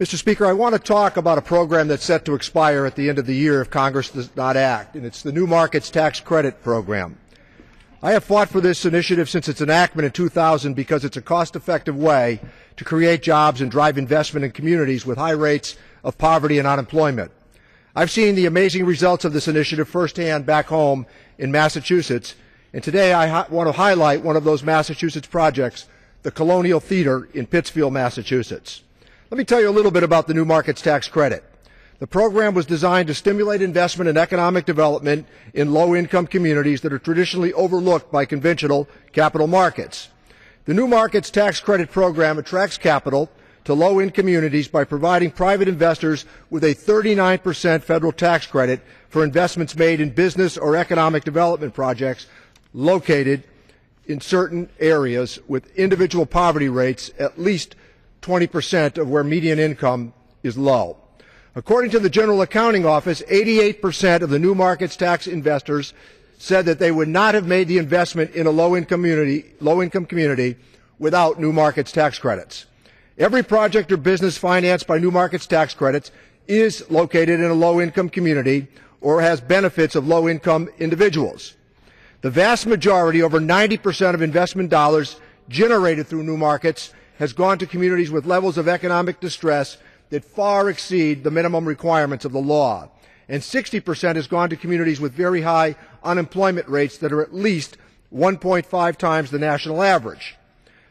Mr. Speaker, I want to talk about a program that's set to expire at the end of the year if Congress does not act, and it's the New Markets Tax Credit Program. I have fought for this initiative since its enactment in 2000 because it's a cost-effective way to create jobs and drive investment in communities with high rates of poverty and unemployment. I've seen the amazing results of this initiative firsthand back home in Massachusetts, and today I want to highlight one of those Massachusetts projects, the Colonial Theater in Pittsfield, Massachusetts. Let me tell you a little bit about the New Markets Tax Credit. The program was designed to stimulate investment and economic development in low-income communities that are traditionally overlooked by conventional capital markets. The New Markets Tax Credit Program attracts capital to low-income communities by providing private investors with a 39% federal tax credit for investments made in business or economic development projects located in certain areas with individual poverty rates at least 20% of where median income is low. According to the General Accounting Office, 88% of the New Markets Tax investors said that they would not have made the investment in a low-income community without New Markets Tax credits. Every project or business financed by New Markets Tax credits is located in a low-income community or has benefits of low-income individuals. The vast majority, over 90% of investment dollars generated through New Markets has gone to communities with levels of economic distress that far exceed the minimum requirements of the law. And 60% has gone to communities with very high unemployment rates that are at least 1.5 times the national average.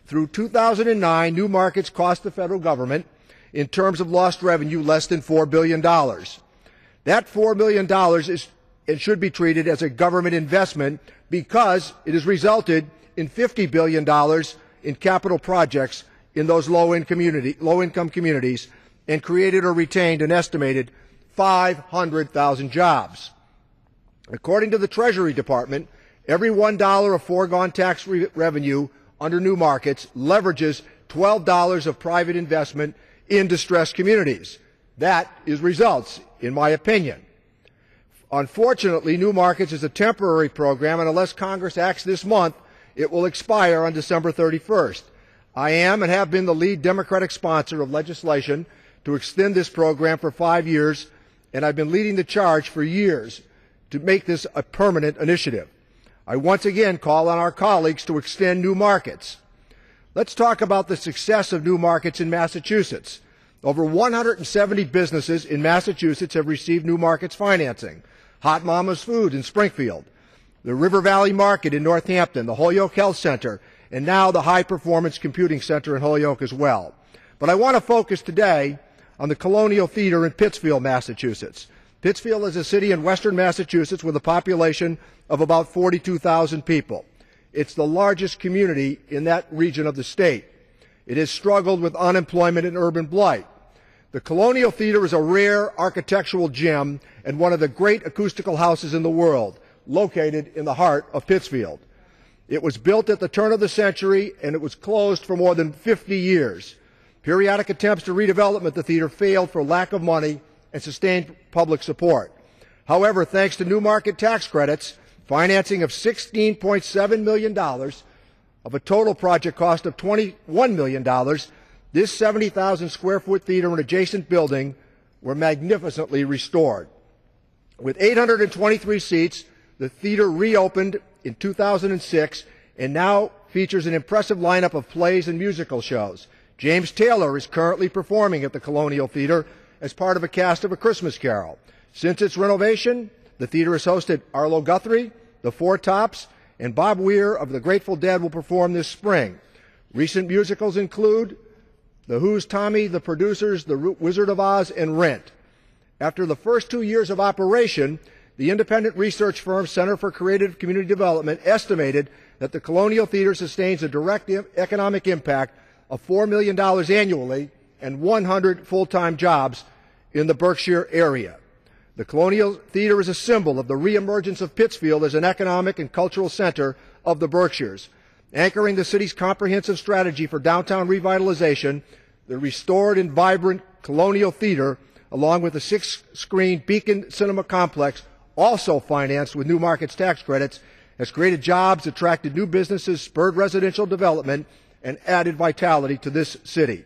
Through 2009, New Markets cost the federal government, in terms of lost revenue, less than $4 billion. That $4 billion is and should be treated as a government investment because it has resulted in $50 billion in capital projects in those low-income communities and created or retained an estimated 500,000 jobs. According to the Treasury Department, every $1 of foregone tax revenue under New Markets leverages $12 of private investment in distressed communities. That is results, in my opinion. Unfortunately, New Markets is a temporary program, and unless Congress acts this month, it will expire on December 31st. I am and have been the lead Democratic sponsor of legislation to extend this program for 5 years, and I've been leading the charge for years to make this a permanent initiative. I once again call on our colleagues to extend New Markets. Let's talk about the success of New Markets in Massachusetts. Over 170 businesses in Massachusetts have received New Markets financing. Hot Mama's Food in Springfield, the River Valley Market in Northampton, the Holyoke Health Center, and now the High Performance Computing Center in Holyoke as well. But I want to focus today on the Colonial Theater in Pittsfield, Massachusetts. Pittsfield is a city in western Massachusetts with a population of about 42,000 people. It's the largest community in that region of the state. It has struggled with unemployment and urban blight. The Colonial Theater is a rare architectural gem and one of the great acoustical houses in the world, located in the heart of Pittsfield. It was built at the turn of the century, and it was closed for more than 50 years. Periodic attempts to redevelop the theater failed for lack of money and sustained public support. However, thanks to New Market Tax credits, financing of $16.7 million of a total project cost of $21 million, this 70,000 square foot theater and adjacent building were magnificently restored. With 823 seats, the theater reopened in 2006 and now features an impressive lineup of plays and musical shows. James Taylor is currently performing at the Colonial Theater as part of a cast of A Christmas Carol. Since its renovation, the theater has hosted Arlo Guthrie, the Four Tops, and Bob Weir of the Grateful Dead will perform this spring. Recent musicals include The Who's Tommy, The Producers, The Wizard of Oz, and Rent. After the first 2 years of operation, the independent research firm Center for Creative Community Development estimated that the Colonial Theater sustains a direct economic impact of $4 million annually and 100 full-time jobs in the Berkshire area. The Colonial Theater is a symbol of the reemergence of Pittsfield as an economic and cultural center of the Berkshires. Anchoring the city's comprehensive strategy for downtown revitalization, the restored and vibrant Colonial Theater, along with the 6-screen Beacon Cinema Complex, also financed with New Markets Tax credits, has created jobs, attracted new businesses, spurred residential development, and added vitality to this city.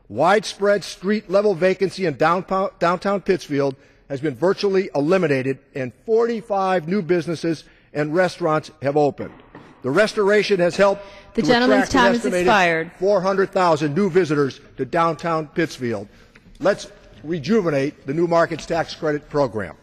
Widespread street-level vacancy in downtown Pittsfield has been virtually eliminated, and 45 new businesses and restaurants have opened. The restoration has helped The to gentleman's attract an time has estimated expired. 400,000 new visitors to downtown Pittsfield. Let's rejuvenate the New Markets Tax Credit Program.